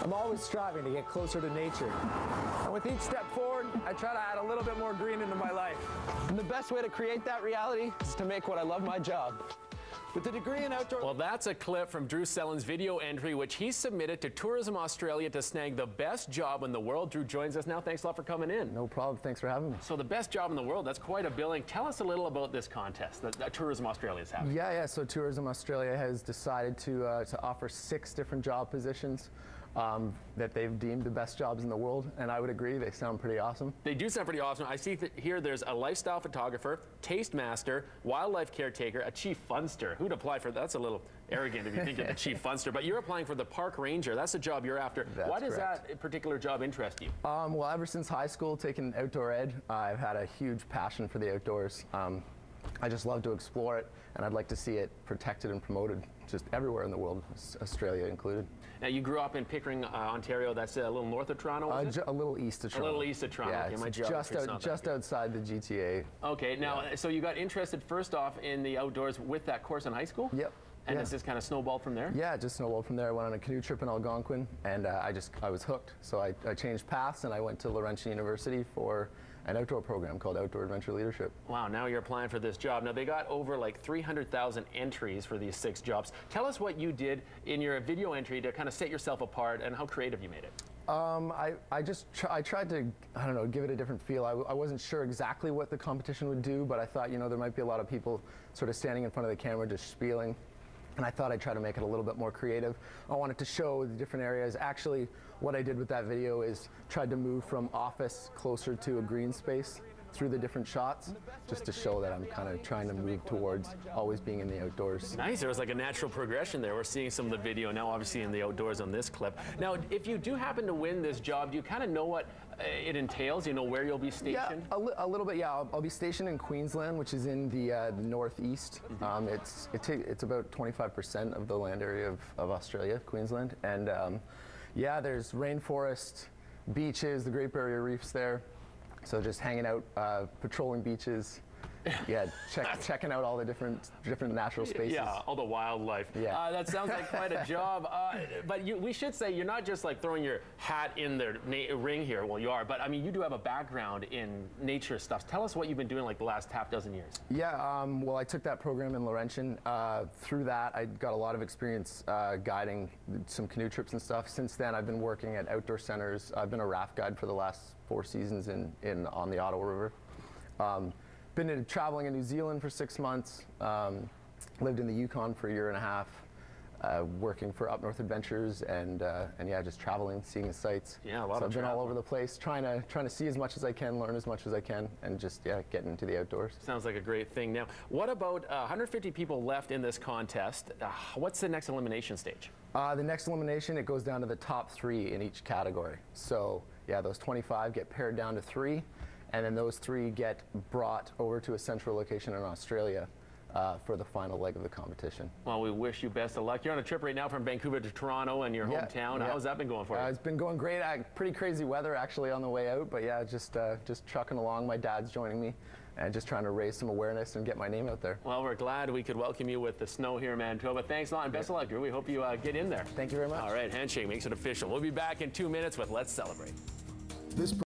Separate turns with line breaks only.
I'm always striving to get closer to nature. And with each step forward, I try to add a little bit more green into my life. And the best way to create that reality is to make what I love my job. With a degree in outdoor...
Well, that's a clip from Drew Sellen's video entry, which he submitted to Tourism Australia to snag the best job in the world. Drew joins us now. Thanks a lot for coming in.
No problem. Thanks for having me.
So the best job in the world, that's quite a billing. Tell us a little about this contest that Tourism Australia is having.
Yeah. So Tourism Australia has decided to offer 6 different job positions that they've deemed the best jobs in the world, and I would agree, they sound pretty awesome.
They do sound pretty awesome. I see here there's a lifestyle photographer, taste master, wildlife caretaker, a chief funster. Who'd apply for that? That's a little arrogant if you think of a chief funster, but you're applying for the park ranger. That's the job you're after.
That's
Why does
correct.
that particular job interest you?
Well, ever since high school, taking outdoor ed, I've had a huge passion for the outdoors. I just love to explore it, and I'd like to see it protected and promoted just everywhere in the world, Australia included.
Now, you grew up in Pickering, Ontario. That's a little north of Toronto, is it?
A little east of Toronto.
A little east of Toronto.
Yeah,
okay,
it's just outside the GTA.
Okay, now, so you got interested first off in the outdoors with that course in high school?
Yep.
And has this kind of snowballed from there?
Yeah, it just snowballed from there. I went on a canoe trip in Algonquin, and I was hooked. So I changed paths, and I went to Laurentian University for an outdoor program called Outdoor Adventure Leadership.
Wow, now you're applying for this job. Now, they got over like 300,000 entries for these 6 jobs. Tell us what you did in your video entry to kind of set yourself apart and how creative you made it.
I tried to, I don't know, give it a different feel. I wasn't sure exactly what the competition would do, but I thought, you know, there might be a lot of people sort of standing in front of the camera just spieling. And I thought I'd try to make it a little bit more creative. I wanted to show the different areas. Actually, what I did with that video is tried to move from office closer to a green space through the different shots, just to show that I'm kind of trying to move towards always being in the outdoors.
Nice, there was like a natural progression there. We're seeing some of the video now, obviously in the outdoors on this clip. Now, if you do happen to win this job, do you kind of know what it entails? You know where you'll be stationed?
Yeah, a little bit, yeah. I'll be stationed in Queensland, which is in the northeast. It's about 25% of the land area of Australia, Queensland. And yeah, there's rainforest, beaches, the Great Barrier Reef's there. So just hanging out, patrolling beaches, yeah, checking out all the different natural spaces.
Yeah, all the wildlife.
Yeah.
That sounds like quite a job. But we should say you're not just like throwing your hat in the ring here. Well, you are, but I mean, you do have a background in nature stuff. Tell us what you've been doing like the last half dozen years.
Yeah, well, I took that program in Laurentian. Through that, I got a lot of experience guiding some canoe trips and stuff. Since then, I've been working at outdoor centers. I've been a raft guide for the last 4 seasons on the Ottawa River. Been traveling in New Zealand for 6 months, lived in the Yukon for a year and a half, working for Up North Adventures, and yeah, just traveling, seeing the sights.
Yeah, a lot of
I've been all over the place, trying to see as much as I can, learn as much as I can, and just getting into the outdoors.
Sounds like a great thing. Now, what about 150 people left in this contest? What's the next elimination stage?
The next elimination, it goes down to the top 3 in each category. So yeah, those 25 get pared down to 3. And then those 3 get brought over to a central location in Australia for the final leg of the competition.
Well, we wish you best of luck. You're on a trip right now from Vancouver to Toronto and your hometown. How's that been going for you?
It's been going great. Pretty crazy weather actually on the way out, but yeah, just trucking along. My dad's joining me and just trying to raise some awareness and get my name out there.
Well, we're glad we could welcome you with the snow here in Manitoba. Thanks a lot and best of luck, Drew. We hope you get in there.
Thank you very much.
All right, handshake makes it official. We'll be back in 2 minutes with Let's Celebrate.
This